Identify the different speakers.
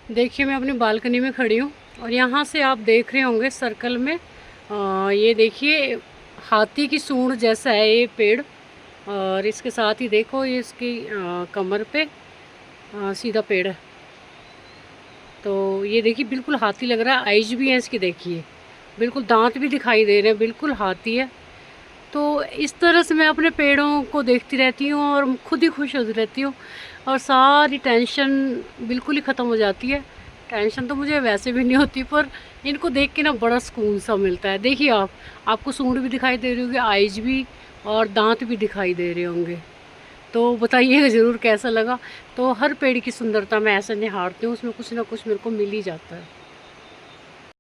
Speaker 1: देखिए मैं अपनी बालकनी में खड़ी हूँ और यहाँ से आप देख रहे होंगे सर्कल में ये देखिए हाथी की सूंड जैसा है ये पेड़। और इसके साथ ही देखो ये इसकी कमर पे सीधा पेड़ है। तो ये देखिए बिल्कुल हाथी लग रहा है। आइज भी है इसकी, देखिए बिल्कुल दांत भी दिखाई दे रहे हैं, बिल्कुल हाथी है। तो इस तरह से मैं अपने पेड़ों को देखती रहती हूँ और खुद ही खुश होती रहती हूँ और सारी टेंशन बिल्कुल ही ख़त्म हो जाती है। टेंशन तो मुझे वैसे भी नहीं होती, पर इनको देख के ना बड़ा सुकून सा मिलता है। देखिए आपको सूंड भी दिखाई दे रही होगी, आइज भी, और दांत भी दिखाई दे रहे होंगे। तो बताइएगा ज़रूर कैसा लगा। तो हर पेड़ की सुंदरता मैं ऐसे निहारती हूँ, उसमें कुछ ना कुछ मेरे को मिल ही जाता है।